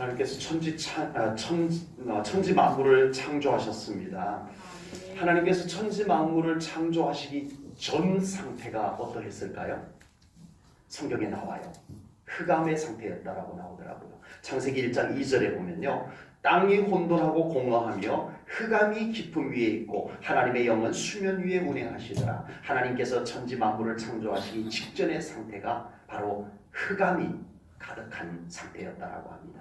하나님께서 천지 만물을 창조하셨습니다. 하나님께서 천지 만물을 창조하시기 전 상태가 어떠했을까요? 성경에 나와요. 흑암의 상태였다라고 나오더라고요. 창세기 1장 2절에 보면요, 땅이 혼돈하고 공허하며 흑암이 깊음 위에 있고 하나님의 영은 수면 위에 운행하시더라. 하나님께서 천지 만물을 창조하시기 직전의 상태가 바로 흑암이 가득한 상태였다라고 합니다.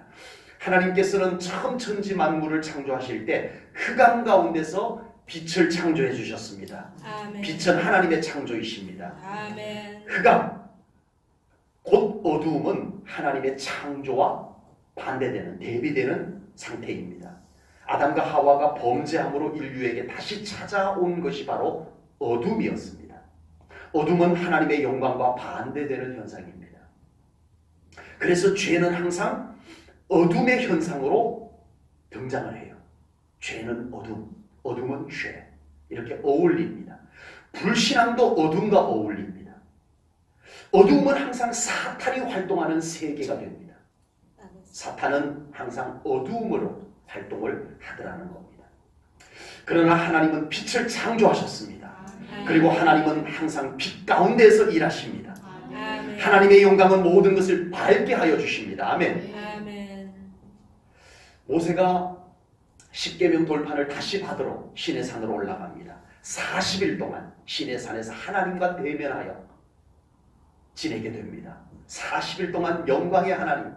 하나님께서는 처음 천지 만물을 창조하실 때 흑암 가운데서 빛을 창조해 주셨습니다. 아멘. 빛은 하나님의 창조이십니다. 아멘. 흑암, 곧 어두움은 하나님의 창조와 반대되는, 대비되는 상태입니다. 아담과 하와가 범죄함으로 인류에게 다시 찾아온 것이 바로 어둠이었습니다. 어둠은 하나님의 영광과 반대되는 현상입니다. 그래서 죄는 항상 어둠의 현상으로 등장을 해요. 죄는 어둠, 어둠은 죄, 이렇게 어울립니다. 불신앙도 어둠과 어울립니다. 어둠은 항상 사탄이 활동하는 세계가 됩니다. 사탄은 항상 어둠으로 활동을 하더라는 겁니다. 그러나 하나님은 빛을 창조하셨습니다. 그리고 하나님은 항상 빛 가운데서 일하십니다. 하나님의 영광은 모든 것을 밝게 하여 주십니다. 아멘. 아멘. 모세가 십계명 돌판을 다시 받으러 시내 산으로 올라갑니다. 40일 동안 시내 산에서 하나님과 대면하여 지내게 됩니다. 40일 동안 영광의 하나님,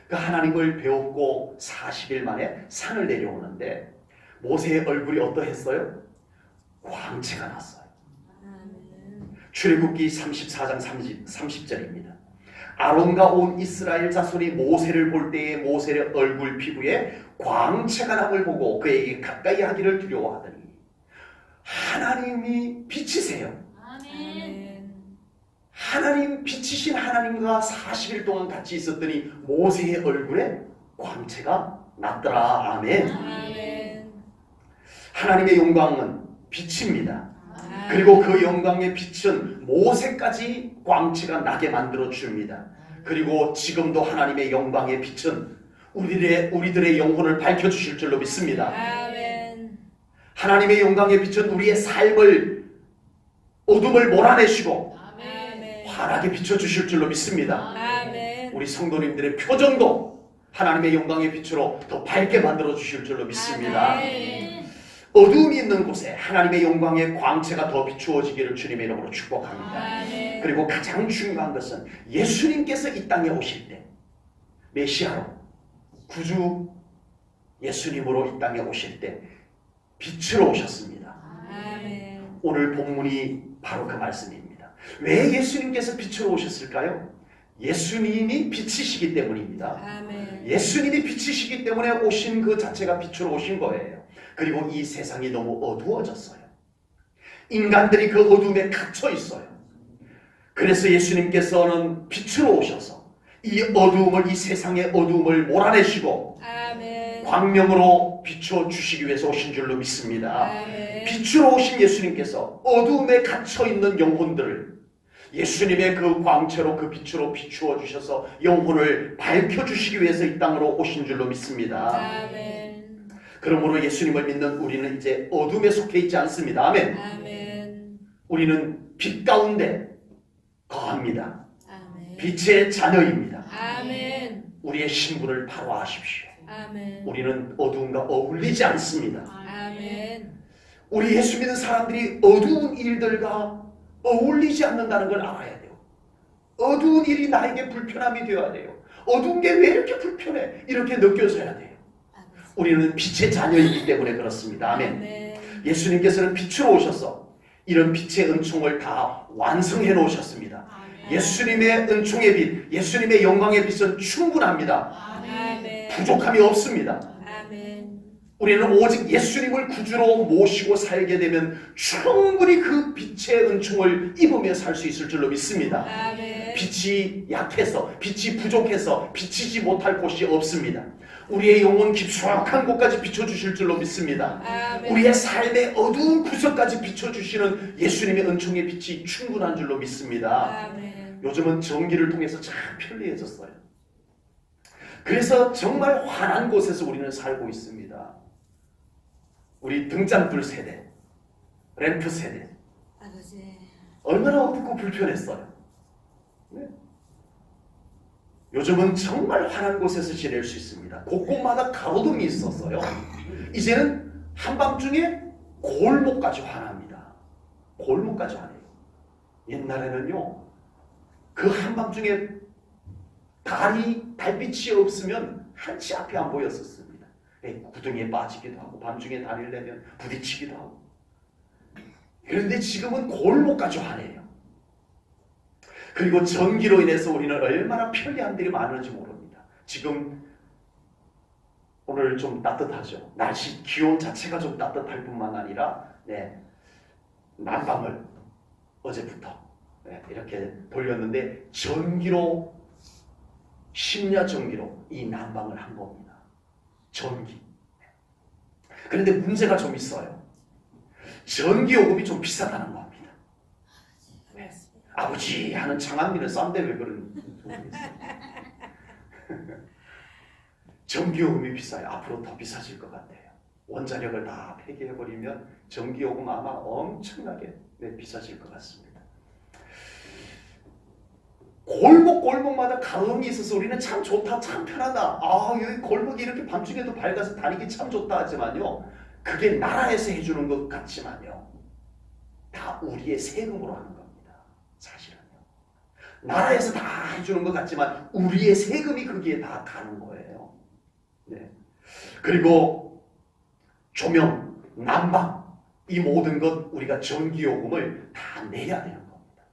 그 하나님을 배웠고 40일 만에 산을 내려오는데 모세의 얼굴이 어떠했어요? 광채가 났어요. 출애굽기 34장 30절입니다. 아론과 온 이스라엘 자손이 모세를 볼 때에 모세의 얼굴 피부에 광채가 남을 보고 그에게 가까이 하기를 두려워하더니 하나님이 빛이세요. 아멘. 하나님, 빛이신 하나님과 40일 동안 같이 있었더니 모세의 얼굴에 광채가 났더라. 아멘. 아멘. 하나님의 영광은 빛입니다. 그리고 그 영광의 빛은 모세까지 광채가 나게 만들어 줍니다. 그리고 지금도 하나님의 영광의 빛은 우리들의 영혼을 밝혀주실 줄로 믿습니다. 아멘. 하나님의 영광의 빛은 우리의 삶을, 어둠을 몰아내시고 아멘. 환하게 비춰주실 줄로 믿습니다. 아멘. 우리 성도님들의 표정도 하나님의 영광의 빛으로 더 밝게 만들어 주실 줄로 믿습니다. 아멘. 어두움이 있는 곳에 하나님의 영광의 광채가 더 비추어지기를 주님의 이름으로 축복합니다. 아멘. 그리고 가장 중요한 것은 예수님께서 이 땅에 오실 때 메시아로, 구주 예수님으로 이 땅에 오실 때 빛으로 오셨습니다. 아멘. 오늘 본문이 바로 그 말씀입니다. 왜 예수님께서 빛으로 오셨을까요? 예수님이 빛이시기 때문입니다. 아멘. 예수님이 빛이시기 때문에 오신 그 자체가 빛으로 오신 거예요. 그리고 이 세상이 너무 어두워졌어요. 인간들이 그 어둠에 갇혀 있어요. 그래서 예수님께서는 빛으로 오셔서 이 어두움을, 이 세상의 어두움을 몰아내시고 아멘. 광명으로 비춰 주시기 위해서 오신 줄로 믿습니다. 아멘. 빛으로 오신 예수님께서 어두움에 갇혀 있는 영혼들을 예수님의 그 광채로, 그 빛으로 비추어 주셔서 영혼을 밝혀 주시기 위해서 이 땅으로 오신 줄로 믿습니다. 아멘. 그러므로 예수님을 믿는 우리는 이제 어둠에 속해 있지 않습니다. 아멘. 아멘. 우리는 빛 가운데 거합니다. 아멘. 빛의 자녀입니다. 아멘. 우리의 신분을 바로 아십시오. 아멘. 우리는 어두움과 어울리지 않습니다. 아멘. 우리 예수 믿는 사람들이 어두운 일들과 어울리지 않는다는 걸 알아야 돼요. 어두운 일이 나에게 불편함이 되어야 돼요. 어두운 게 왜 이렇게 불편해? 이렇게 느껴져야 돼요. 우리는 빛의 자녀이기 때문에 그렇습니다. 아멘. 아멘. 예수님께서는 빛으로 오셔서 이런 빛의 은총을 다 완성해 놓으셨습니다. 예수님의 은총의 빛, 예수님의 영광의 빛은 충분합니다. 아멘. 부족함이 없습니다. 아멘. 우리는 오직 예수님을 구주로 모시고 살게 되면 충분히 그 빛의 은총을 입으며 살 수 있을 줄로 믿습니다. 아멘. 빛이 약해서, 빛이 부족해서 비치지 못할 곳이 없습니다. 우리의 영혼 깊숙한 곳까지 비춰주실 줄로 믿습니다. 아멘. 우리의 삶의 어두운 구석까지 비춰주시는 예수님의 은총의 빛이 충분한 줄로 믿습니다. 아멘. 요즘은 전기를 통해서 참 편리해졌어요. 그래서 정말 환한 곳에서 우리는 살고 있습니다. 우리 등잔불 세대, 램프 세대, 아버지. 얼마나 어둡고 불편했어요. 네. 요즘은 정말 환한 곳에서 지낼 수 있습니다. 곳곳마다 가로등이 있었어요. 이제는 한밤중에 골목까지 환합니다. 골목까지 환해요. 옛날에는요, 그 한밤중에 달빛이 없으면 한치 앞이 안 보였었습니다. 구덩이에 빠지기도 하고 밤중에 다니려면 부딪히기도 하고. 그런데 지금은 골목까지 환해요. 그리고 전기로 인해서 우리는 얼마나 편리한 일이 많은지 모릅니다. 지금 오늘 좀 따뜻하죠. 날씨 기온 자체가 좀 따뜻할 뿐만 아니라 난방을 어제부터 이렇게 돌렸는데 전기로 심야 전기로 이 난방을 한 겁니다. 전기. 그런데 문제가 좀 있어요. 전기 요금이 좀 비싸다는 겁니다. 아버지 하는 창한민은 싼데 왜 그런 소리가 있어요? 전기요금이 비싸요. 앞으로 더 비싸질 것 같아요. 원자력을 다 폐기해버리면 전기요금 아마 엄청나게 비싸질 것 같습니다. 골목마다 가로등이 있어서 우리는 참 좋다, 참 편하다. 여기 골목이 이렇게 밤중에도 밝아서 다니기 참 좋다 하지만요, 그게 나라에서 해주는 것 같지만요, 다 우리의 세금으로 하는 겁니다. 사실은요. 나라에서 다 해주는 것 같지만 우리의 세금이 거기에 다 가는 거예요. 네. 그리고 조명, 난방, 이 모든 것 우리가 전기요금을 다 내야 되는 겁니다.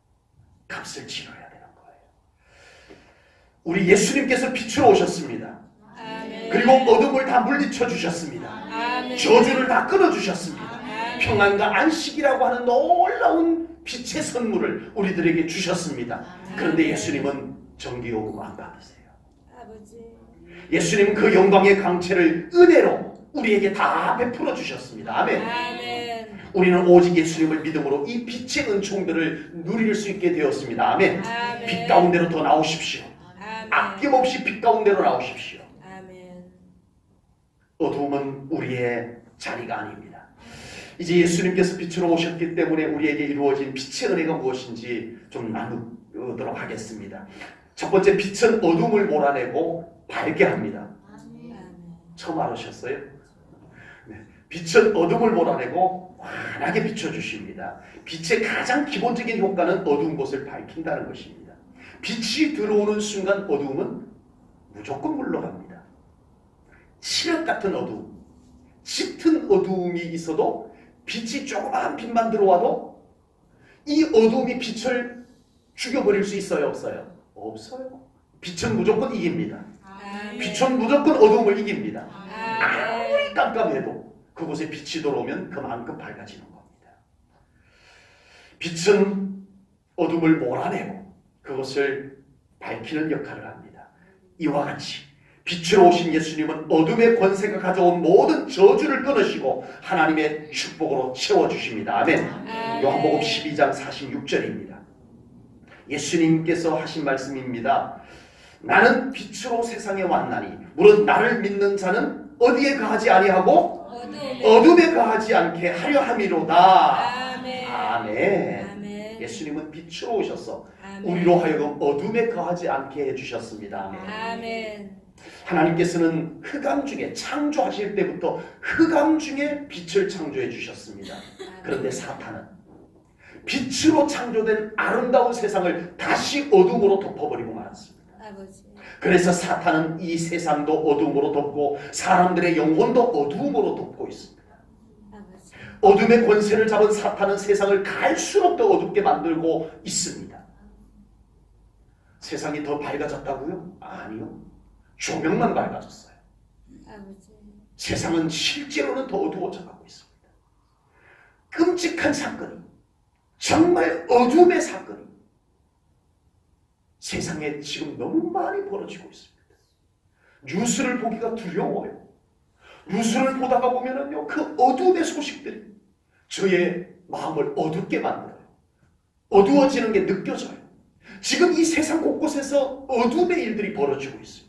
값을 치러야 되는 거예요. 우리 예수님께서 빛으로 오셨습니다. 아멘. 그리고 어둠을 다 물리쳐 주셨습니다. 아멘. 저주를 다 끊어 주셨습니다. 아멘. 평안과 안식이라고 하는 놀라운 빛의 선물을 우리들에게 주셨습니다. 그런데 예수님은 전기요금 안 받으세요. 아버지. 예수님은 그 영광의 강체를 은혜로 우리에게 다 베풀어 주셨습니다. 아멘. 아멘. 우리는 오직 예수님을 믿음으로 이 빛의 은총들을 누릴 수 있게 되었습니다. 아멘. 아멘. 빛 가운데로 더 나오십시오. 아멘. 아낌없이 빛 가운데로 나오십시오. 아멘. 어두움은 우리의 자리가 아닙니다. 이제 예수님께서 빛으로 오셨기 때문에 우리에게 이루어진 빛의 은혜가 무엇인지 좀 나누도록 하겠습니다. 첫 번째, 빛은 어둠을 몰아내고 밝게 합니다. 처음 알으셨어요? 네. 빛은 어둠을 몰아내고 환하게 비춰주십니다. 빛의 가장 기본적인 효과는 어두운 곳을 밝힌다는 것입니다. 빛이 들어오는 순간 어두움은 무조건 물러갑니다. 칠흑 같은 어두움, 짙은 어두움이 있어도 빛이 조그마한 빛만 들어와도 이 어두움이 빛을 죽여버릴 수 있어요? 없어요? 없어요. 빛은 무조건 이깁니다. 아멘. 빛은 무조건 어두움을 이깁니다. 아멘. 아무리 깜깜해도 그곳에 빛이 들어오면 그만큼 밝아지는 겁니다. 빛은 어둠을 몰아내고 그것을 밝히는 역할을 합니다. 이와 같이 빛으로 오신 예수님은 어둠의 권세가 가져온 모든 저주를 끊으시고 하나님의 축복으로 채워주십니다. 아멘. 요한복음 12장 46절입니다. 예수님께서 하신 말씀입니다. 나는 빛으로 세상에 왔나니 무릇 나를 믿는 자는 어디에 거하지 아니하고 어둠에 거하지 않게 하려 함이로다. 아멘. 아멘. 아멘. 예수님은 빛으로 오셔서 아멘. 우리로 하여금 어둠에 거하지 않게 해주셨습니다. 아멘. 아멘. 하나님께서는 흑암 중에 창조하실 때부터 흑암 중에 빛을 창조해 주셨습니다. 그런데 사탄은 빛으로 창조된 아름다운 세상을 다시 어둠으로 덮어버리고 말았습니다. 아버지. 그래서 사탄은 이 세상도 어둠으로 덮고 사람들의 영혼도 어둠으로 덮고 있습니다. 아버지. 어둠의 권세를 잡은 사탄은 세상을 갈수록 더 어둡게 만들고 있습니다. 세상이 더 밝아졌다고요? 아니요. 조명만 밝아졌어요. 아버지. 세상은 실제로는 더 어두워져 가고 있습니다. 끔찍한 사건이, 정말 어둠의 사건이 세상에 지금 너무 많이 벌어지고 있습니다. 뉴스를 보기가 두려워요. 뉴스를 보다가 보면은요, 그 어둠의 소식들이 저의 마음을 어둡게 만들어요. 어두워지는 게 느껴져요. 지금 이 세상 곳곳에서 어둠의 일들이 벌어지고 있습니다.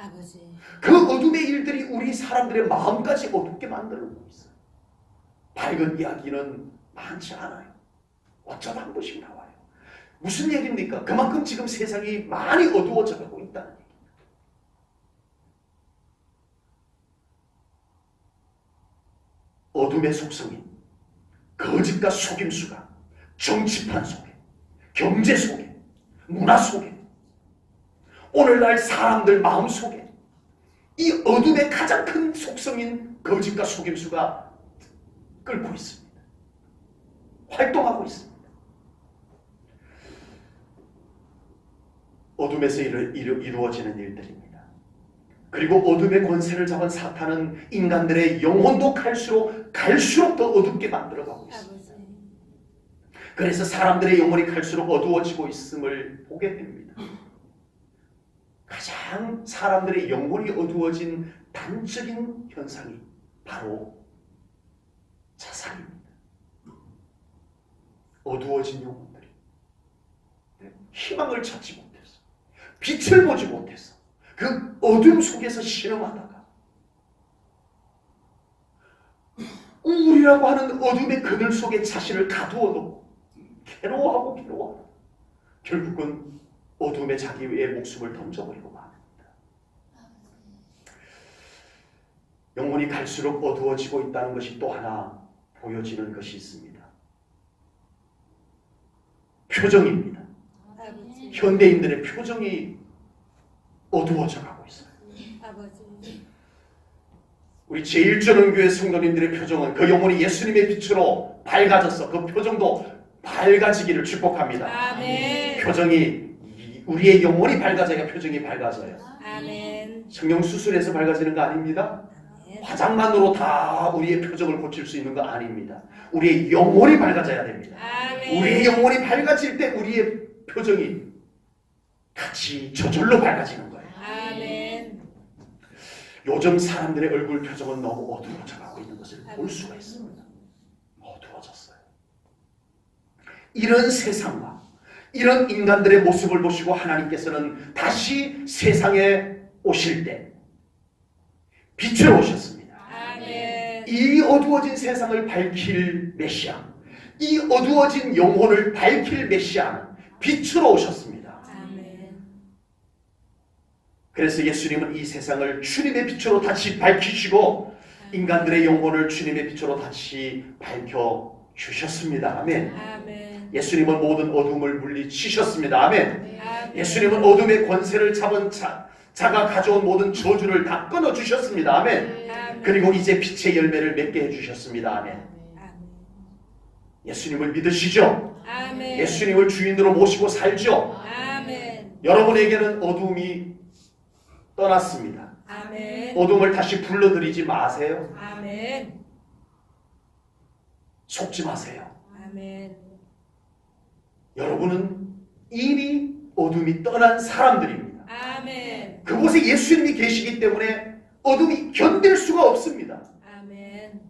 아버지. 그 어둠의 일들이 우리 사람들의 마음까지 어둡게 만들고 있어요. 밝은 이야기는 많지 않아요. 어쩌다 한 번씩 나와요. 무슨 얘기입니까? 그만큼 지금 세상이 많이 어두워져 가고 있다는 얘기입니다. 어둠의 속성인 거짓과 속임수가 정치판 속에, 경제 속에, 문화 속에, 오늘날 사람들 마음 속에 이 어둠의 가장 큰 속성인 거짓과 속임수가 끓고 있습니다. 활동하고 있습니다. 어둠에서 이루어지는 일들입니다. 그리고 어둠의 권세를 잡은 사탄은 인간들의 영혼도 갈수록 더 어둡게 만들어가고 있습니다. 아버지. 그래서 사람들의 영혼이 갈수록 어두워지고 있음을 보게 됩니다. 가장 사람들의 영혼이 어두워진 단적인 현상이 바로 자살입니다. 어두워진 영혼들이 희망을 찾지 못했어. 빛을 보지 못했어. 그 어둠 속에서 신음하다가 우울이라고 하는 어둠의 그늘 속에 자신을 가두어 놓고 괴로워하고 결국은 어둠에 자기의 목숨을 던져버리고 맙니다. 영혼이 갈수록 어두워지고 있다는 것이 또 하나 보여지는 것이 있습니다. 표정입니다. 아버지. 현대인들의 표정이 어두워져 가고 있어요. 아버지. 우리 제1전원교회 성도님들의 표정은 그 영혼이 예수님의 빛으로 밝아졌어. 그 표정도 밝아지기를 축복합니다. 아멘. 표정이 우리의 영혼이 밝아져야 표정이 밝아져요. 아멘. 성령 수술해서 밝아지는 거 아닙니다. 화장만으로 다 우리의 표정을 고칠 수 있는 거 아닙니다. 우리의 영혼이 밝아져야 됩니다. 아멘. 우리의 영혼이 밝아질 때 우리의 표정이 같이 저절로 밝아지는 거예요. 아멘. 요즘 사람들의 얼굴 표정은 너무 어두워져 가고 있는 것을 볼 수가 있습니다. 어두워졌어요. 이런 세상과 이런 인간들의 모습을 보시고 하나님께서는 다시 세상에 오실 때 빛으로 오셨습니다. 아멘. 이 어두워진 세상을 밝힐 메시아, 이 어두워진 영혼을 밝힐 메시아는 빛으로 오셨습니다. 아멘. 그래서 예수님은 이 세상을 주님의 빛으로 다시 밝히시고 인간들의 영혼을 주님의 빛으로 다시 밝혀주셨습니다. 아멘. 아멘. 예수님은 모든 어둠을 물리치셨습니다. 아멘. 아멘. 예수님은 어둠의 권세를 잡은 자가 가져온 모든 저주를 다 끊어주셨습니다. 아멘. 아멘. 그리고 이제 빛의 열매를 맺게 해주셨습니다. 아멘. 아멘. 예수님을 믿으시죠? 아멘. 예수님을 주인으로 모시고 살죠? 아멘. 여러분에게는 어둠이 떠났습니다. 아멘. 어둠을 다시 불러들이지 마세요. 아멘. 속지 마세요. 아멘. 여러분은 이미 어둠이 떠난 사람들입니다. 아멘. 그곳에 예수님이 계시기 때문에 어둠이 견딜 수가 없습니다. 아멘.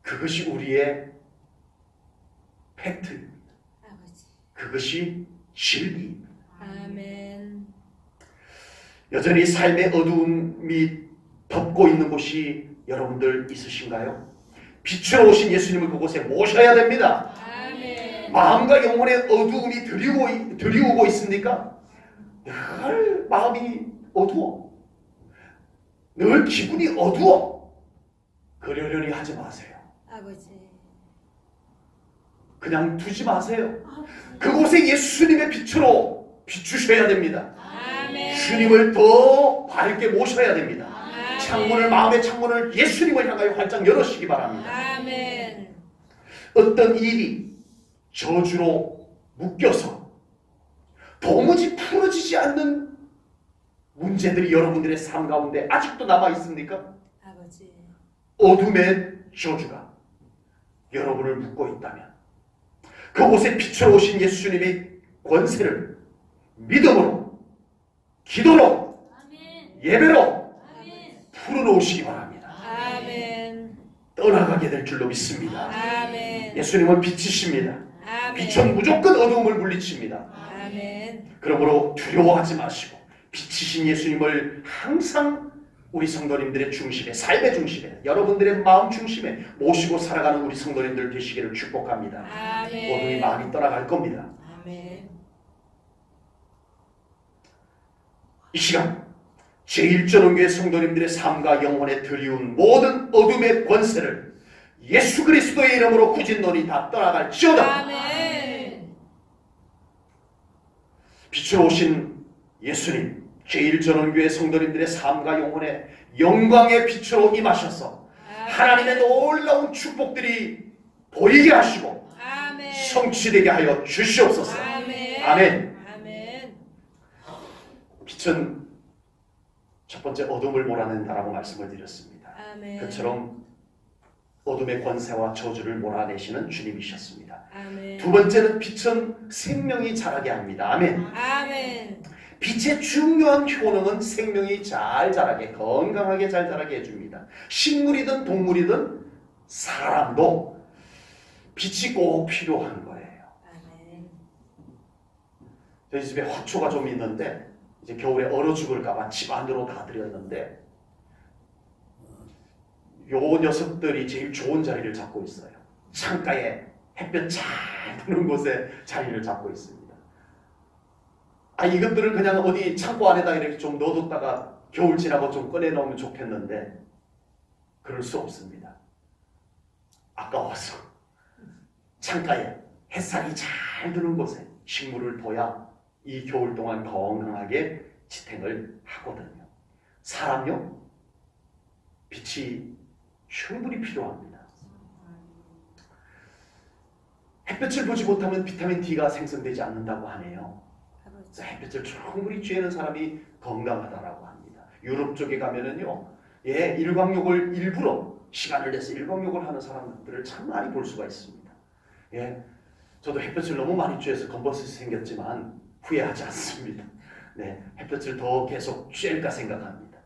그것이 우리의 팩트입니다. 아버지. 그것이 진리입니다. 아멘. 여전히 삶의 어두움이 덮고 있는 곳이 여러분들 있으신가요? 빛으로 오신 예수님을 그곳에 모셔야 됩니다. 아멘. 마음과 영혼의 어두움이 드리우고 있습니까? 늘 마음이 어두워. 늘 기분이 어두워. 그러려니 하지 마세요. 아버지. 그냥 두지 마세요. 그곳에 예수님의 빛으로 비추셔야 됩니다. 아멘. 주님을 더 밝게 모셔야 됩니다. 아멘. 마음의 창문을 예수님을 향하여 활짝 열으시기 바랍니다. 아멘. 어떤 일이 저주로 묶여서 도무지 풀어지지 않는 문제들이 여러분들의 삶 가운데 아직도 남아 있습니까? 아버지. 어둠의 저주가 여러분을 묶고 있다면 그곳에 빛으로 오신 예수님의 권세를 믿음으로, 기도로, 예배로 풀어놓으시기 바랍니다. 아멘. 떠나가게 될 줄로 믿습니다. 아멘. 예수님은 빛이십니다. 아멘. 빛은 무조건 어두움을 물리칩니다. 아멘. 그러므로 두려워하지 마시고 빛이신 예수님을 항상 우리 성도님들의 중심에, 삶의 중심에, 여러분들의 마음 중심에 모시고 살아가는 우리 성도님들 되시기를 축복합니다. 아멘. 어둠이 많이 떠나갈 겁니다. 아멘. 이 시간 제1전원교회 성도님들의 삶과 영혼에 드리운 모든 어둠의 권세를 예수 그리스도의 이름으로 구진론이 다 떠나갈지어다. 아멘. 빛으로 오신 예수님, 제1전원교회 성도님들의 삶과 영혼에 영광의 빛으로 임하셔서 하나님의 놀라운 축복들이 보이게 하시고 아멘. 성취되게 하여 주시옵소서. 아멘. 아멘. 아멘. 빛은 첫 번째 어둠을 몰아낸다라고 말씀을 드렸습니다. 아멘. 그처럼 어둠의 권세와 저주를 몰아내시는 주님이셨습니다. 아멘. 두 번째는 빛은 생명이 자라게 합니다. 아멘. 아멘. 빛의 중요한 효능은 생명이 잘 자라게, 건강하게 잘 자라게 해줍니다. 식물이든 동물이든 사람도 빛이 꼭 필요한 거예요. 아멘. 저희 집에 화초가 좀 있는데 이제 겨울에 얼어 죽을까봐 집 안으로 다 들였는데 요 녀석들이 제일 좋은 자리를 잡고 있어요. 창가에 햇볕 잘 드는 곳에 자리를 잡고 있습니다. 이것들을 그냥 어디 창고 안에다 이렇게 좀 넣어뒀다가 겨울 지나고 좀 꺼내놓으면 좋겠는데 그럴 수 없습니다. 아까워서 창가에 햇살이 잘 드는 곳에 식물을 둬야 이 겨울 동안 건강하게 지탱을 하거든요. 사람요? 빛이 충분히 필요합니다. 햇볕을 보지 못하면 비타민 D가 생성되지 않는다고 하네요. 그래서 햇볕을 충분히 쬐는 사람이 건강하다라고 합니다. 유럽 쪽에 가면은요, 일광욕을 일부러 시간을 내서 일광욕을 하는 사람들을 참 많이 볼 수가 있습니다. 저도 햇볕을 너무 많이 쬐서 검버섯이 생겼지만 후회하지 않습니다. 햇볕을 더 계속 쬐일까 생각합니다.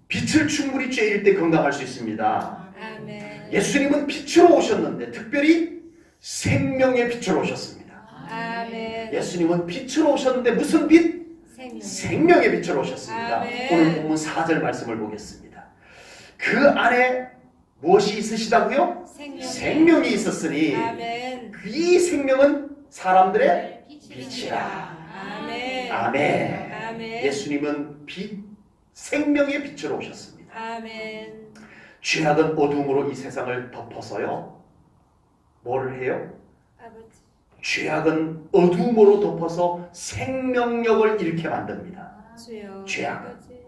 빛을 충분히 쬐일 때 건강할 수 있습니다. 아멘. 예수님은 빛으로 오셨는데 특별히 생명의 빛으로 오셨습니다. 아멘. 예수님은 빛으로 오셨는데 무슨 빛? 생명의 빛으로 오셨습니다. 아멘. 오늘 본문 4절 말씀을 보겠습니다. 그 안에 무엇이 있으시다고요? 생명이 있었으니 아멘. 이 생명은 사람들의 빛이라. 빛이라. 아멘. 아멘. 아멘. 예수님은 빛, 생명의 빛으로 오셨습니다. 아멘. 죄악은 어둠으로 이 세상을 덮어서요. 뭐를 해요? 아버지. 죄악은 어둠으로 덮어서 생명력을 잃게 만듭니다. 주여. 죄악은. 아버지.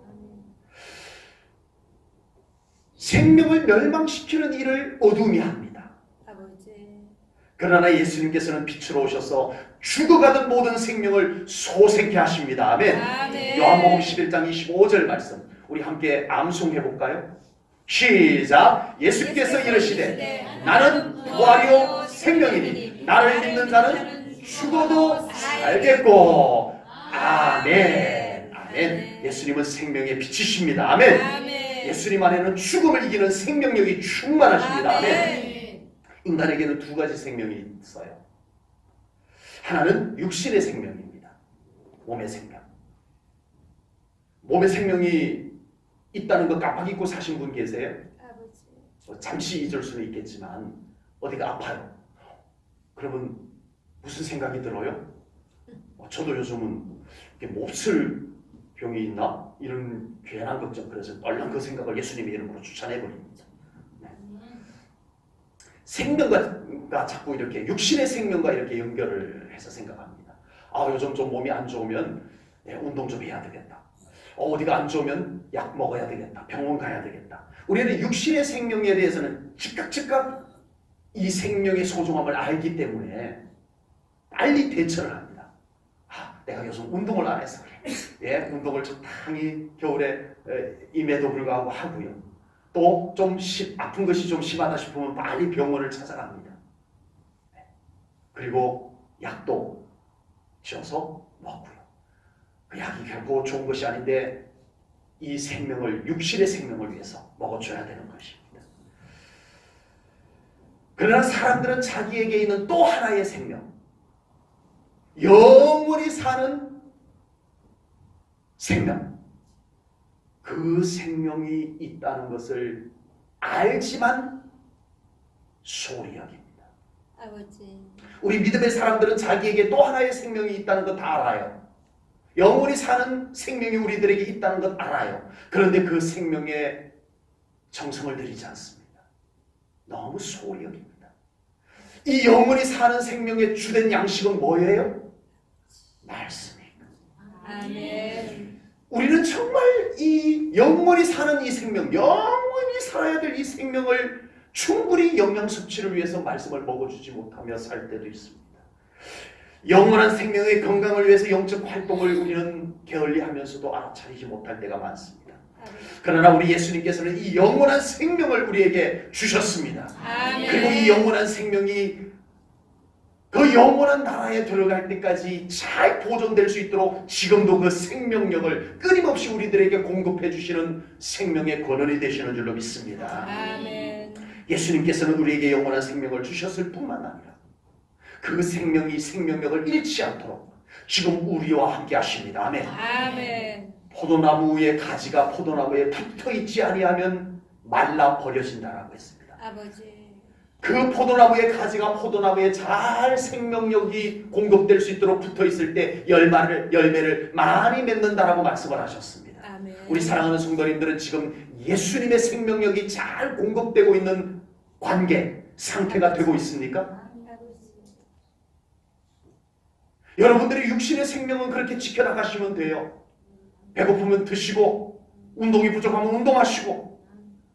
생명을 멸망시키는 일을 어둠이 합니다. 아버지. 그러나 예수님께서는 빛으로 오셔서 죽어가던 모든 생명을 소생케 하십니다. 아멘. 아멘. 요한복음 11장 25절 말씀 우리 함께 암송해 볼까요? 시작. 예수께서 이르시되 나는 부활이요 생명이니 나를 믿는 자는 죽어도 살겠고. 아멘. 아멘. 예수님은 생명의 빛이십니다. 아멘. 아멘. 예수님 안에는 죽음을 이기는 생명력이 충만하십니다. 아멘. 인간에게는 두 가지 생명이 있어요. 하나는 육신의 생명입니다. 몸의 생명. 몸의 생명이 있다는 거 깜빡 잊고 사신 분 계세요? 아버지. 잠시 잊을 수는 있겠지만 어디가 아파요. 그러면 무슨 생각이 들어요? 저도 요즘은 몹쓸 병이 있나? 이런 괜한 걱정. 그래서 얼른 그 생각을 예수님의 이름으로 추천해버립니다. 생명과 자꾸 이렇게 육신의 생명과 이렇게 연결을 해서 생각합니다. 요즘 좀 몸이 안 좋으면 운동 좀 해야 되겠다. 어디가 안 좋으면 약 먹어야 되겠다. 병원 가야 되겠다. 우리는 육신의 생명에 대해서는 즉각 이 생명의 소중함을 알기 때문에 빨리 대처를 합니다. 내가 요즘 운동을 안 해서 그래. 운동을 적당히 겨울에 임에도 불구하고 하고요. 또 좀 아픈 것이 좀 심하다 싶으면 빨리 병원을 찾아갑니다. 그리고 약도 지어서 먹고요. 그 약이 결코 좋은 것이 아닌데 이 생명을, 육신의 생명을 위해서 먹어줘야 되는 것입니다. 그러나 사람들은 자기에게 있는 또 하나의 생명, 영원히 사는 생명. 그 생명이 있다는 것을 알지만 소홀히 여깁니다. 아버지. 우리 믿음의 사람들은 자기에게 또 하나의 생명이 있다는 것 다 알아요. 영원히 사는 생명이 우리들에게 있다는 것 알아요. 그런데 그 생명에 정성을 들이지 않습니다. 너무 소홀히 여깁니다. 이 영원히 사는 생명의 주된 양식은 뭐예요? 말씀입니다. 아멘. 우리는 정말 이 영원히 사는 이 생명, 영원히 살아야 될 이 생명을 충분히 영양 섭취를 위해서 말씀을 먹어주지 못하며 살 때도 있습니다. 영원한 생명의 건강을 위해서 영적 활동을 우리는 게을리하면서도 알아차리지 못할 때가 많습니다. 그러나 우리 예수님께서는 이 영원한 생명을 우리에게 주셨습니다. 아멘. 그리고 이 영원한 생명이 그 영원한 나라에 들어갈 때까지 잘 보존될 수 있도록 지금도 그 생명력을 끊임없이 우리들에게 공급해 주시는 생명의 권원이 되시는 줄로 믿습니다. 아멘. 예수님께서는 우리에게 영원한 생명을 주셨을 뿐만 아니라 그 생명이 생명력을 잃지 않도록 지금 우리와 함께 하십니다. 아멘. 아멘. 포도나무의 가지가 포도나무에 붙어 있지 아니하면 말라 버려진다라고 했습니다. 아버지. 그 포도나무의 가지가 포도나무에 잘 생명력이 공급될 수 있도록 붙어 있을 때 열매를 많이 맺는다라고 말씀을 하셨습니다. 아멘. 우리 사랑하는 성도님들은 지금 예수님의 생명력이 잘 공급되고 있는 관계, 상태가 되고 있습니까? 여러분들이 육신의 생명은 그렇게 지켜나가시면 돼요. 배고프면 드시고, 운동이 부족하면 운동하시고,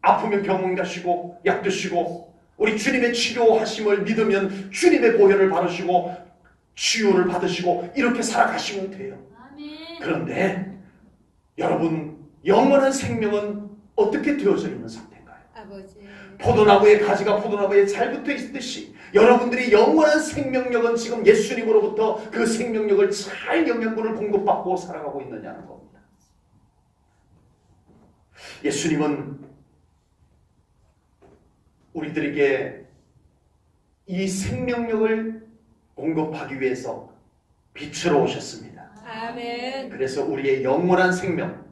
아프면 병원 가시고, 약 드시고, 우리 주님의 치료하심을 믿으면 주님의 보혈을 받으시고 치유를 받으시고 이렇게 살아가시면 돼요. 그런데 여러분, 영원한 생명은 어떻게 되어져 있는 상태인가요? 아버지. 포도나무의 가지가 포도나무에 잘 붙어 있듯이 여러분들이 영원한 생명력은 지금 예수님으로부터 그 생명력을 잘 영양분을 공급받고 살아가고 있느냐는 겁니다. 예수님은 우리들에게 이 생명력을 공급하기 위해서 빛으로 오셨습니다. 아멘. 그래서 우리의 영원한 생명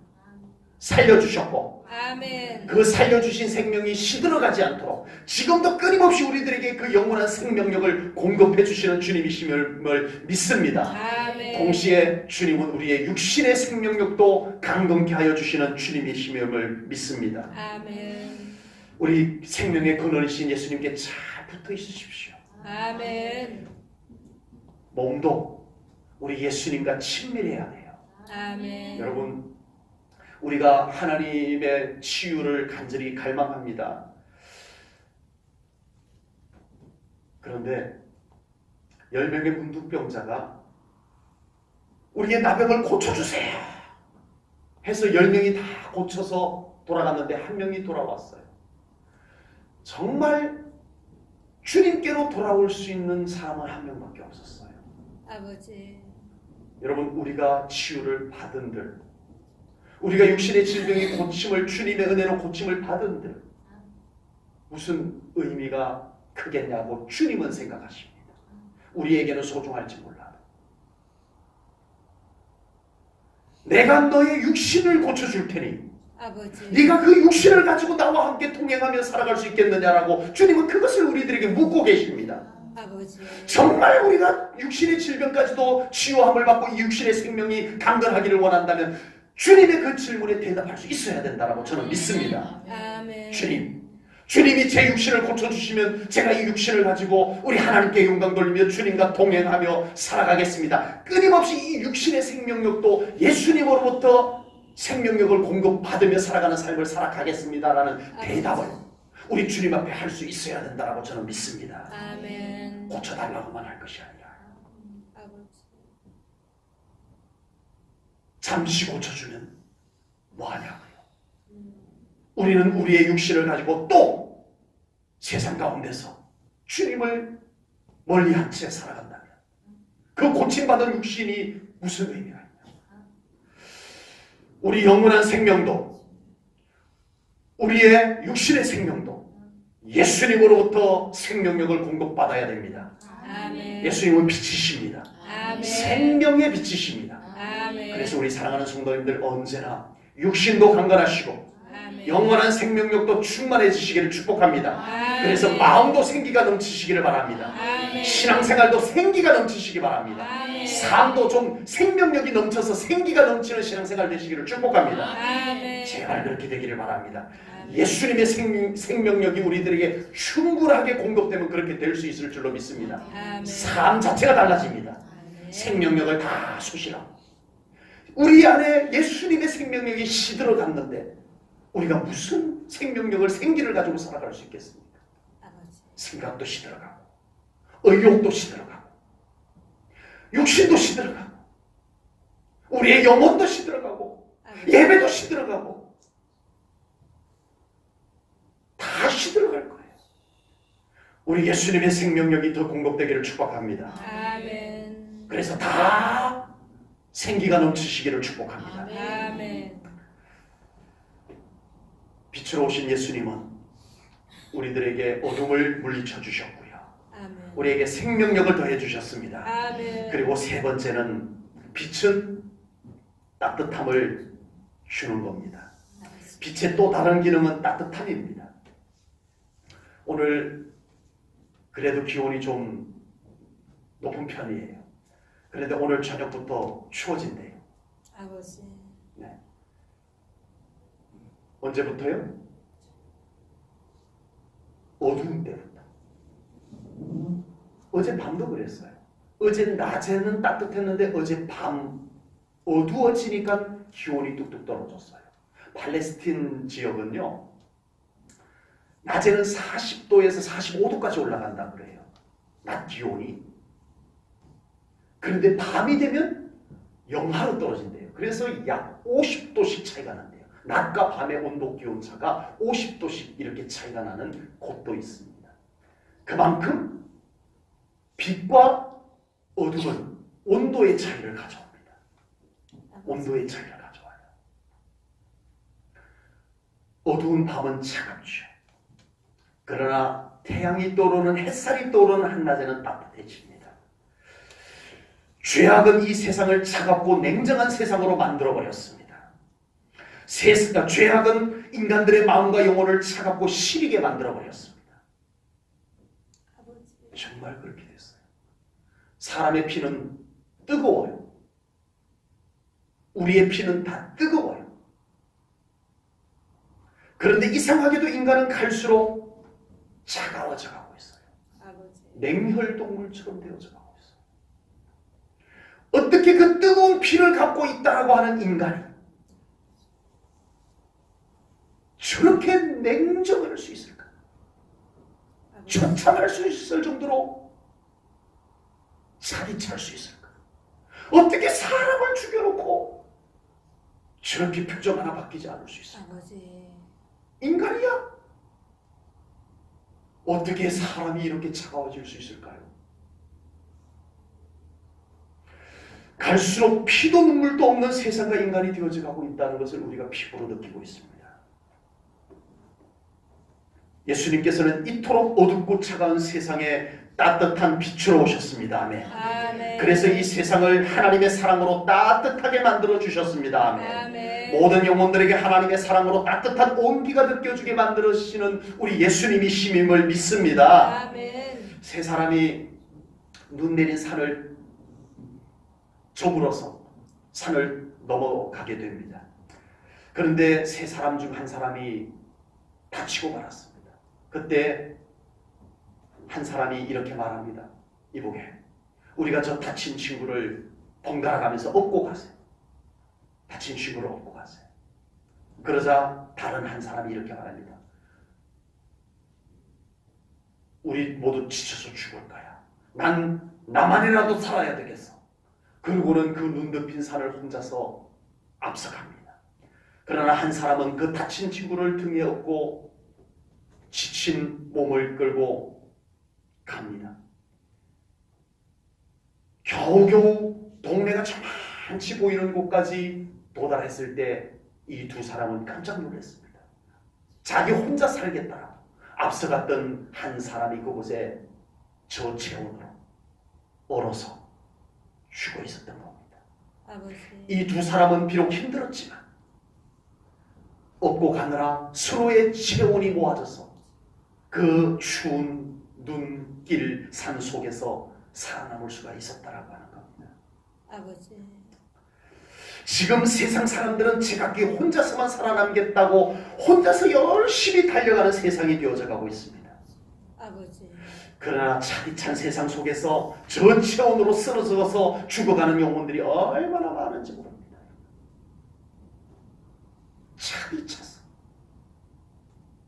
살려주셨고 아멘. 그 살려주신 생명이 시들어가지 않도록 지금도 끊임없이 우리들에게 그 영원한 생명력을 공급해 주시는 주님이심을 믿습니다. 아멘. 동시에 주님은 우리의 육신의 생명력도 강건케 하여 주시는 주님이심을 믿습니다. 아멘. 우리 생명의 근원이신 예수님께 잘 붙어 있으십시오. 아멘. 몸도 우리 예수님과 친밀해야 돼요. 아멘. 여러분, 우리가 하나님의 치유를 간절히 갈망합니다. 그런데 10명의 문둥병자가 우리의 나병을 고쳐주세요 해서 10명이 다 고쳐서 돌아갔는데 한 명이 돌아왔어요. 정말 주님께로 돌아올 수 있는 사람은 한 명밖에 없었어요. 아버지. 여러분, 우리가 치유를 받은들, 우리가 육신의 질병이 고침을 주님의 은혜로 고침을 받은들 무슨 의미가 크겠냐고 주님은 생각하십니다. 우리에게는 소중할지 몰라도 내가 너의 육신을 고쳐줄 테니 아버지. 네가 그 육신을 가지고 나와 함께 동행하며 살아갈 수 있겠느냐라고 주님은 그것을 우리들에게 묻고 계십니다. 아버지. 정말 우리가 육신의 질병까지도 치유함을 받고 이 육신의 생명이 강건하기를 원한다면 주님의 그 질문에 대답할 수 있어야 된다라고 저는 믿습니다. 아멘. 주님이 제 육신을 고쳐주시면 제가 이 육신을 가지고 우리 하나님께 영광 돌리며 주님과 동행하며 살아가겠습니다. 끊임없이 이 육신의 생명력도 예수님으로부터 생명력을 공급받으며 살아가는 삶을 살아가겠습니다라는 대답을 우리 주님 앞에 할 수 있어야 된다라고 저는 믿습니다. 아멘. 고쳐달라고만 할 것이 아니라 아버지. 잠시 고쳐주면 뭐하냐고요. 우리는 우리의 육신을 가지고 또 세상 가운데서 주님을 멀리한 채 살아간다면 그 고침받은 육신이 무슨 의미가 있냐. 우리 영원한 생명도 우리의 육신의 생명도 예수님으로부터 생명력을 공급받아야 됩니다. 아멘. 예수님은 빛이십니다. 아멘. 생명의 빛이십니다. 아멘. 그래서 우리 사랑하는 성도님들 언제나 육신도 강건하시고 아멘. 영원한 생명력도 충만해지시기를 축복합니다. 아멘. 그래서 마음도 생기가 넘치시기를 바랍니다. 아멘. 신앙생활도 생기가 넘치시기 바랍니다. 아멘. 삶도 좀 생명력이 넘쳐서 생기가 넘치는 신앙생활 되시기를 축복합니다. 아멘. 제발 그렇게 되기를 바랍니다. 아멘. 예수님의 생명력이 우리들에게 충분하게 공급되면 그렇게 될 수 있을 줄로 믿습니다. 아멘. 삶 자체가 달라집니다. 아멘. 생명력을 다 쏟으라고. 우리 안에 예수님의 생명력이 시들어갔는데 우리가 무슨 생명력을 생기를 가지고 살아갈 수 있겠습니까? 아버지. 생각도 시들어가고 의욕도 시들어가고 육신도 시들어가고 우리의 영혼도 시들어가고 아버지. 예배도 시들어가고 다 시들어갈 거예요. 우리 예수님의 생명력이 더 공급되기를 축복합니다. 아멘. 그래서 다 생기가 넘치시기를 축복합니다. 아멘. 빛으로 오신 예수님은 우리들에게 어둠을 물리쳐 주셨고요. 아멘. 우리에게 생명력을 더해 주셨습니다. 아멘. 그리고 세 번째는 빛은 따뜻함을 주는 겁니다. 아버지. 빛의 또 다른 기능은 따뜻함입니다. 오늘 그래도 기온이 좀 높은 편이에요. 그런데 오늘 저녁부터 추워진대요. 아버지. 네. 언제부터요? 어두운 때부터. 어제 밤도 그랬어요. 어제 낮에는 따뜻했는데 어제 밤 어두워지니까 기온이 뚝뚝 떨어졌어요. 팔레스틴 지역은요, 낮에는 40도에서 45도까지 올라간다고 그래요. 낮 기온이. 그런데 밤이 되면 영하로 떨어진대요. 그래서 약 50도씩 차이가 난대요. 낮과 밤의 온도 기온 차가 50도씩 이렇게 차이가 나는 곳도 있습니다. 그만큼 빛과 어둠은 온도의 차이를 가져옵니다. 온도의 차이를 가져와요. 어두운 밤은 차갑죠. 그러나 태양이 떠오르는 햇살이 떠오르는 한낮에는 따뜻해집니다. 죄악은 이 세상을 차갑고 냉정한 세상으로 만들어버렸습니다. 죄악은 인간들의 마음과 영혼을 차갑고 시리게 만들어버렸습니다. 아버지. 정말 그렇게 됐어요. 사람의 피는 뜨거워요. 우리의 피는 다 뜨거워요. 그런데 이상하게도 인간은 갈수록 차가워져 가고 있어요. 아버지. 냉혈동물처럼 되어져 가고 있어요. 어떻게 그 뜨거운 피를 갖고 있다라고 하는 인간이 저렇게 냉정할 수 있을까? 아버지. 처참할 수 있을 정도로 사기찰 수 있을까? 어떻게 사람을 죽여놓고 저렇게 표정 하나 바뀌지 않을 수 있을까? 아버지. 인간이야? 어떻게 사람이 이렇게 차가워질 수 있을까요? 갈수록 피도 눈물도 없는 세상과 인간이 되어져 가고 있다는 것을 우리가 피부로 느끼고 있습니다. 예수님께서는 이토록 어둡고 차가운 세상에 따뜻한 빛으로 오셨습니다. 아멘. 아멘. 그래서 이 세상을 하나님의 사랑으로 따뜻하게 만들어 주셨습니다. 아멘. 아멘. 모든 영혼들에게 하나님의 사랑으로 따뜻한 온기가 느껴지게 만들어주시는 우리 예수님이심임을 믿습니다. 아멘. 세 사람이 눈 내린 산을 저물어서 산을 넘어가게 됩니다. 그런데 세 사람 중 한 사람이 다치고 말았습니다. 그때 한 사람이 이렇게 말합니다. 이보게, 우리가 저 다친 친구를 번갈아 가면서 업고 가세요. 다친 친구를 업고 가세요. 그러자 다른 한 사람이 이렇게 말합니다. 우리 모두 지쳐서 죽을 거야. 난 나만이라도 살아야 되겠어. 그러고는 그 눈 덮인 산을 혼자서 앞서갑니다. 그러나 한 사람은 그 다친 친구를 등에 업고 지친 몸을 끌고 갑니다. 겨우겨우 동네가 저만치 보이는 곳까지 도달했을 때 이 두 사람은 깜짝 놀랐습니다. 자기 혼자 살겠다라고 앞서갔던 한 사람이 그곳에 저체온으로 얼어서 죽어 있었던 겁니다. 아버지. 이 두 사람은 비록 힘들었지만 업고 가느라 서로의 체온이 모아져서 그 추운 눈길 산 속에서 살아남을 수가 있었다라고 하는 겁니다. 아버지. 지금 세상 사람들은 제각기 혼자서만 살아남겠다고 혼자서 열심히 달려가는 세상이 되어져 가고 있습니다. 아버지. 그러나 차디찬 세상 속에서 전체온으로 쓰러져서 죽어가는 영혼들이 얼마나 많은지 모릅니다. 차디차서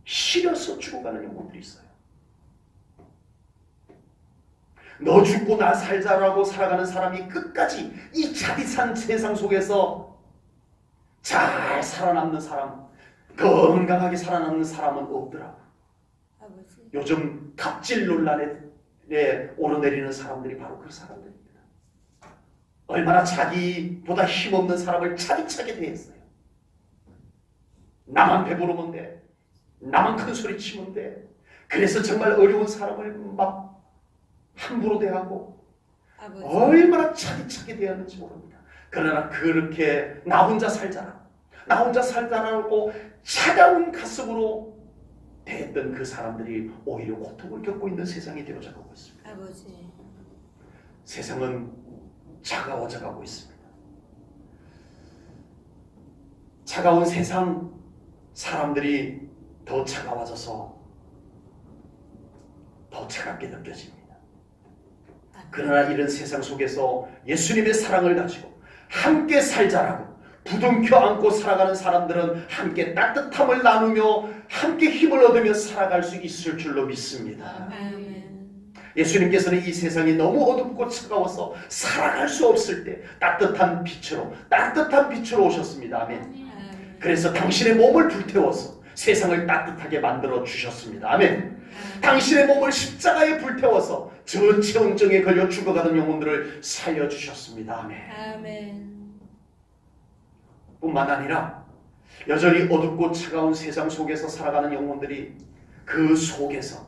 시려서 죽어가는 영혼들이 있어요. 너 죽고 나 살자라고 살아가는 사람이 끝까지 이 차디찬 세상 속에서 잘 살아남는 사람, 건강하게 살아남는 사람은 없더라고요. 아버지. 요즘 갑질 논란에 오르내리는 사람들이 바로 그 사람들입니다. 얼마나 자기보다 힘없는 사람을 차디차게 대했어요. 나만 배부르면 돼. 나만 큰 소리 치면 돼. 그래서 정말 어려운 사람을 막 함부로 대하고 아버지. 얼마나 차디차게 대하는지 모릅니다. 그러나 그렇게 나 혼자 살자라고 차가운 가슴으로 대했던 그 사람들이 오히려 고통을 겪고 있는 세상이 되어져 가고 있습니다. 아버지. 세상은 차가워져 가고 있습니다. 차가운 세상 사람들이 더 차가워져서 더 차갑게 느껴집니다. 그러나 이런 세상 속에서 예수님의 사랑을 가지고 함께 살자라고 부둥켜 안고 살아가는 사람들은 함께 따뜻함을 나누며 함께 힘을 얻으며 살아갈 수 있을 줄로 믿습니다. 아멘. 예수님께서는 이 세상이 너무 어둡고 차가워서 살아갈 수 없을 때 따뜻한 빛으로 오셨습니다. 아멘. 아멘. 그래서 당신의 몸을 불태워서 세상을 따뜻하게 만들어 주셨습니다. 아멘. 당신의 몸을 십자가에 불태워서 전체온증에 걸려 죽어가는 영혼들을 살려주셨습니다. 아멘. 아멘. 뿐만 아니라 여전히 어둡고 차가운 세상 속에서 살아가는 영혼들이 그 속에서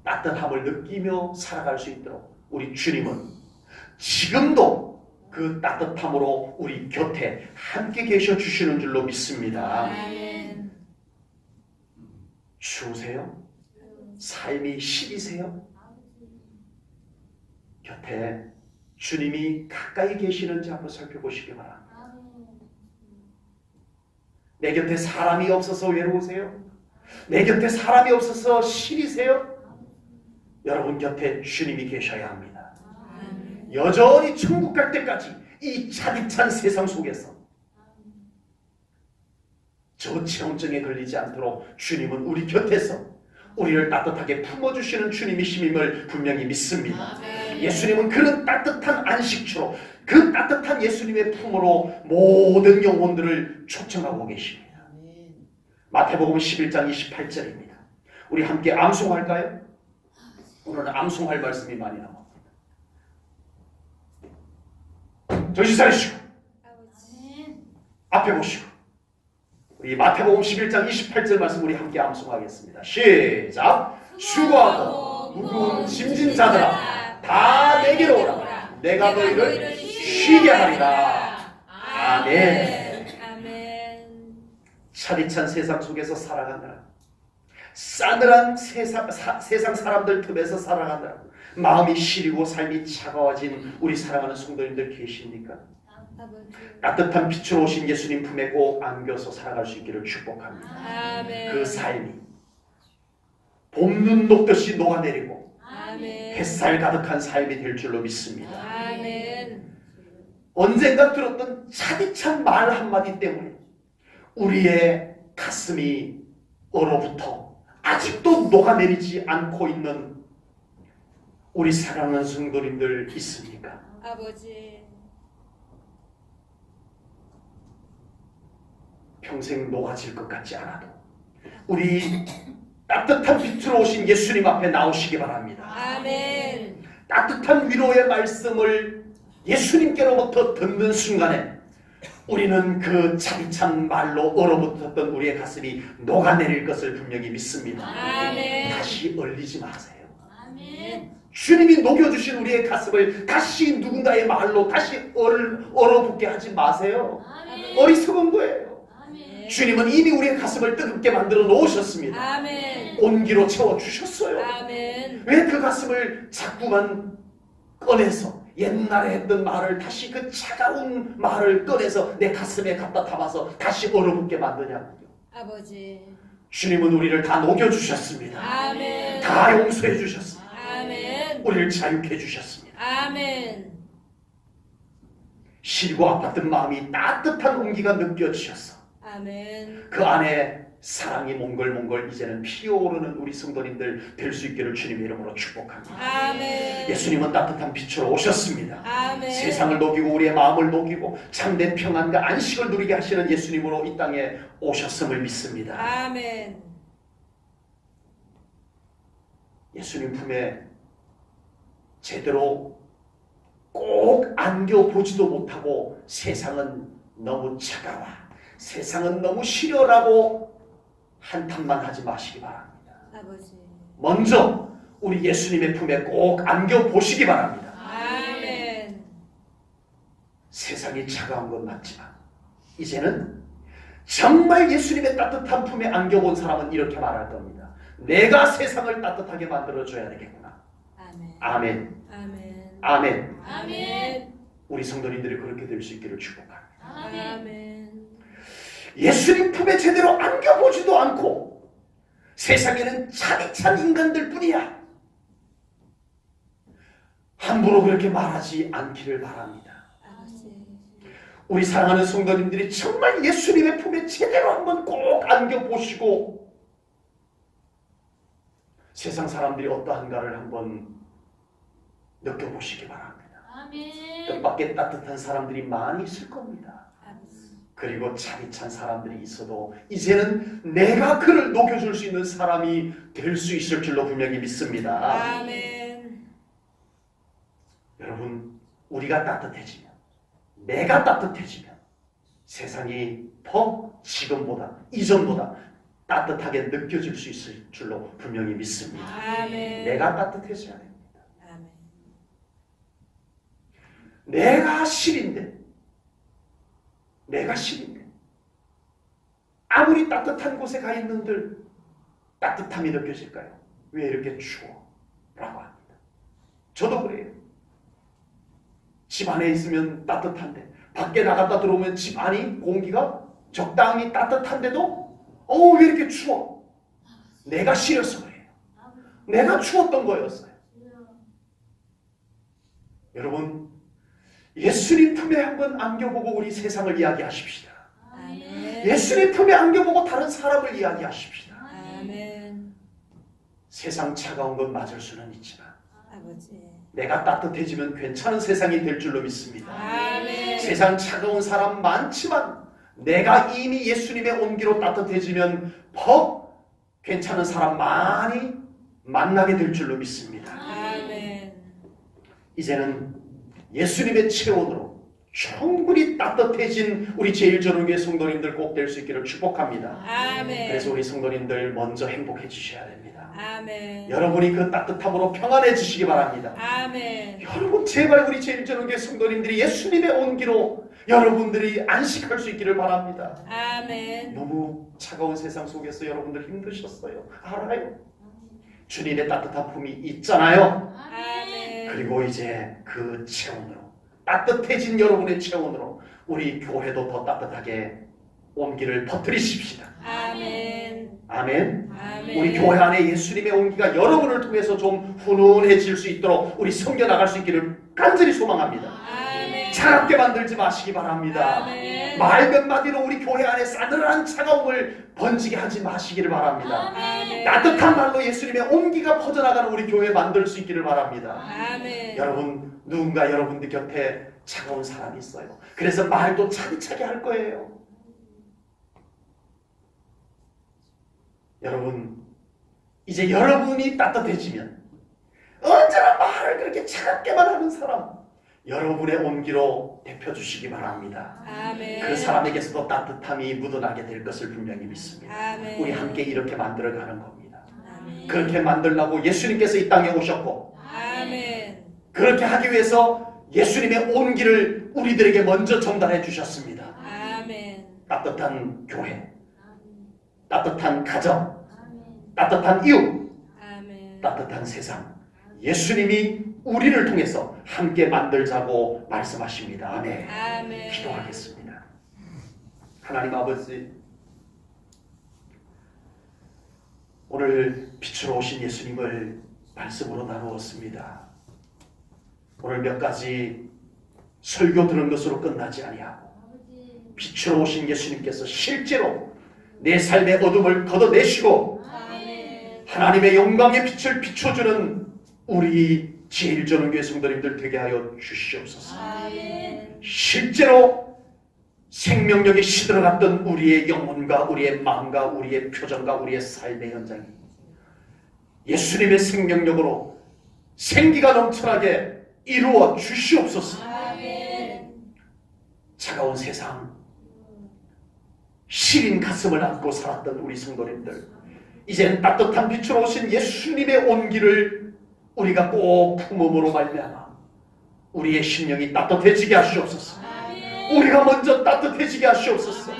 따뜻함을 느끼며 살아갈 수 있도록 우리 주님은 지금도 그 따뜻함으로 우리 곁에 함께 계셔 주시는 줄로 믿습니다. 아멘. 추우세요? 삶이 시리세요? 곁에 주님이 가까이 계시는지 한번 살펴보시기 바랍니다. 내 곁에 사람이 없어서 외로우세요? 내 곁에 사람이 없어서 시리세요? 여러분 곁에 주님이 계셔야 합니다. 여전히 천국 갈 때까지 이 차디찬 세상 속에서 저체온증에 걸리지 않도록 주님은 우리 곁에서 우리를 따뜻하게 품어주시는 주님이심임을 분명히 믿습니다. 예수님은 그런 따뜻한 안식처로 그 따뜻한 예수님의 품으로 모든 영혼들을 초청하고 계십니다. 마태복음 11장 28절입니다. 우리 함께 암송할까요? 오늘은 암송할 말씀이 많이 나옵니다. 정신 차리시고 앞에 보시고 우리 마태복음 11장 28절 말씀 우리 함께 암송하겠습니다. 시작! 수고하고 무거운 짐진 자들아 다 내게로 오라. 내가 너희를 쉬게 하리라. 아멘. 아멘. 차디찬 세상 속에서 살아가느라 싸늘한 세상 사람들 틈에서 살아가느라 마음이 시리고 삶이 차가워진 우리 사랑하는 성도님들 계십니까? 아버지. 따뜻한 빛으로 오신 예수님 품에 꼭 안겨서 살아갈 수 있기를 축복합니다. 아멘. 그 삶이 봄눈 녹듯이 녹아내리고 아멘. 햇살 가득한 삶이 될 줄로 믿습니다. 아멘. 언젠가 들었던 차디찬 말 한마디 때문에 우리의 가슴이 얼어붙어 아직도 녹아내리지 않고 있는 우리 사랑하는 성도님들 있습니까? 아버지. 평생 녹아질 것 같지 않아도 우리 따뜻한 빛으로 오신 예수님 앞에 나오시기 바랍니다. 아멘. 따뜻한 위로의 말씀을 예수님께로부터 듣는 순간에 우리는 그 차디찬 말로 얼어붙었던 우리의 가슴이 녹아내릴 것을 분명히 믿습니다. 아멘. 다시 얼리지 마세요. 아멘. 주님이 녹여주신 우리의 가슴을 다시 누군가의 말로 다시 얼어붙게 하지 마세요. 아멘. 어리석은 거예요. 아멘. 주님은 이미 우리의 가슴을 뜨겁게 만들어 놓으셨습니다. 아멘. 온기로 채워주셨어요. 아멘. 왜 그 가슴을 자꾸만 꺼내서 옛날에 했던 말을 다시 그 차가운 말을 꺼내서 내 가슴에 갖다 담아서 다시 얼어붙게 만드냐고요. 아버지. 주님은 우리를 다 녹여주셨습니다. 아멘. 다 용서해 주셨습니다. 아멘. 우리를 자유케 해주셨습니다. 아멘. 시리고 아팠던 마음이 따뜻한 온기가 느껴지셨어. 아멘. 그 안에 사랑이 몽글몽글 이제는 피어오르는 우리 성도님들 될 수 있기를 주님의 이름으로 축복합니다. 아멘. 예수님은 따뜻한 빛으로 오셨습니다. 아멘. 세상을 녹이고 우리의 마음을 녹이고 참된 평안과 안식을 누리게 하시는 예수님으로 이 땅에 오셨음을 믿습니다. 아멘. 예수님 품에 제대로 꼭 안겨보지도 못하고 세상은 너무 차가워, 세상은 너무 싫어라고 한탄만 하지 마시기 바랍니다. 아버지. 먼저 우리 예수님의 품에 꼭 안겨보시기 바랍니다. 아멘. 세상이 차가운 건 맞지만 이제는 정말 예수님의 따뜻한 품에 안겨본 사람은 이렇게 말할 겁니다. 내가 세상을 따뜻하게 만들어줘야 되겠구나. 아멘. 아멘. 아멘. 아멘. 아멘. 우리 성도님들이 그렇게 될 수 있기를 축복합니다. 아멘. 예수님 품에 제대로 안겨보지도 않고 세상에는 차디찬 인간들 뿐이야. 함부로 그렇게 말하지 않기를 바랍니다. 아버지. 우리 사랑하는 성도님들이 정말 예수님의 품에 제대로 한번 꼭 안겨보시고 세상 사람들이 어떠한가를 한번 느껴보시기 바랍니다. 아멘. 뜻밖의 따뜻한 사람들이 많이 있을 겁니다. 아버지. 그리고 차디찬 사람들이 있어도 이제는 내가 그를 녹여줄 수 있는 사람이 될 수 있을 줄로 분명히 믿습니다. 아멘. 여러분, 우리가 따뜻해지면, 내가 따뜻해지면 세상이 더 지금보다, 이전보다 따뜻하게 느껴질 수 있을 줄로 분명히 믿습니다. 아멘. 내가 따뜻해져야 됩니다. 아멘. 내가 실인데 아무리 따뜻한 곳에 가 있는들 따뜻함이 느껴질까요? 왜 이렇게 추워? 라고 합니다. 저도 그래요. 집 안에 있으면 따뜻한데 밖에 나갔다 들어오면 집 안이 공기가 적당히 따뜻한데도 왜 이렇게 추워? 내가 싫어서 그래요. 내가 추웠던 거였어요. 여러분, 예수님 품에 한번 안겨보고 우리 세상을 이야기하십시다. 아멘. 예수님 품에 안겨보고 다른 사람을 이야기하십시다. 아멘. 세상 차가운 건 맞을 수는 있지만 아버지. 내가 따뜻해지면 괜찮은 세상이 될 줄로 믿습니다. 아멘. 세상 차가운 사람 많지만 내가 이미 예수님의 온기로 따뜻해지면 더 괜찮은 사람 많이 만나게 될 줄로 믿습니다. 아멘. 이제는 예수님의 체온으로 충분히 따뜻해진 우리 제일전후교회 성도님들 꼭 될 수 있기를 축복합니다. 아멘. 그래서 우리 성도님들 먼저 행복해지셔야 됩니다. 아멘. 여러분이 그 따뜻함으로 평안해지시기 바랍니다. 아멘. 여러분, 제발 우리 제일전후교회 성도님들이 예수님의 온기로 여러분들이 안식할 수 있기를 바랍니다. 아멘. 너무 차가운 세상 속에서 여러분들 힘드셨어요. 알아요. 주님의 따뜻한 품이 있잖아요. 아멘. 그리고 이제 그 체온으로, 따뜻해진 여러분의 체온으로 우리 교회도 더 따뜻하게 온기를 퍼뜨리십시다. 아멘. 아멘. 아멘. 우리 교회 안에 예수님의 온기가 여러분을 통해서 좀 훈훈해질 수 있도록 우리 섬겨나갈 수 있기를 간절히 소망합니다. 아멘. 차갑게 만들지 마시기 바랍니다. 아멘. 말 몇 마디로 우리 교회 안에 싸늘한 차가움을 번지게 하지 마시기를 바랍니다. 아멘. 따뜻한 말로 예수님의 온기가 퍼져나가는 우리 교회 만들 수 있기를 바랍니다. 아멘. 여러분, 누군가 여러분들 곁에 차가운 사람이 있어요. 그래서 말도 차디차게 할 거예요. 여러분, 이제 여러분이 따뜻해지면 언제나 말을 그렇게 차갑게만 하는 사람 여러분의 온기로 데펴주시기 바랍니다. 아멘. 그 사람에게서도 따뜻함이 묻어나게 될 것을 분명히 믿습니다. 아멘. 우리 함께 이렇게 만들어가는 겁니다. 아멘. 그렇게 만들려고 예수님께서 이 땅에 오셨고 아멘. 그렇게 하기 위해서 예수님의 온기를 우리들에게 먼저 전달해 주셨습니다. 아멘. 따뜻한 교회, 따뜻한 가정, 따뜻한 이웃, 아멘. 따뜻한 세상, 예수님이 우리를 통해서 함께 만들자고 말씀하십니다. 아멘. 아멘. 기도하겠습니다. 하나님 아버지, 오늘 빛으로 오신 예수님을 말씀으로 나누었습니다. 오늘 몇 가지 설교 들은 것으로 끝나지 아니하고 빛으로 오신 예수님께서 실제로 내 삶의 어둠을 걷어내시고 아멘. 하나님의 영광의 빛을 비춰주는 우리 제일전원교회 성도님들 되게 하여 주시옵소서. 아멘. 실제로 생명력이 시들어갔던 우리의 영혼과 우리의 마음과 우리의 표정과 우리의 삶의 현장이 예수님의 생명력으로 생기가 넘쳐나게 이루어 주시옵소서. 아멘. 차가운 세상, 시린 가슴을 안고 살았던 우리 성도님들, 이제는 따뜻한 빛으로 오신 예수님의 온기를 우리가 꼭 품음으로 말미암아 우리의 심령이 따뜻해지게 하시옵소서. 우리가 먼저 따뜻해지게 하시옵소서.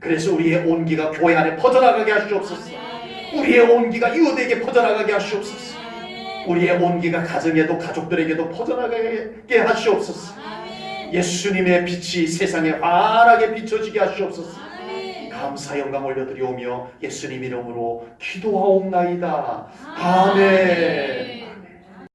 그래서 우리의 온기가 교회 안에 퍼져나가게 하시옵소서. 우리의 온기가 이웃에게 퍼져나가게 하시옵소서. 우리의 온기가 가정에도 가족들에게도 퍼져나가게 하시옵소서. 예수님의 빛이 세상에 환하게 비춰지게 하시옵소서. 감사 영광 올려드리오며 예수님 이름으로 기도하옵나이다. 아멘.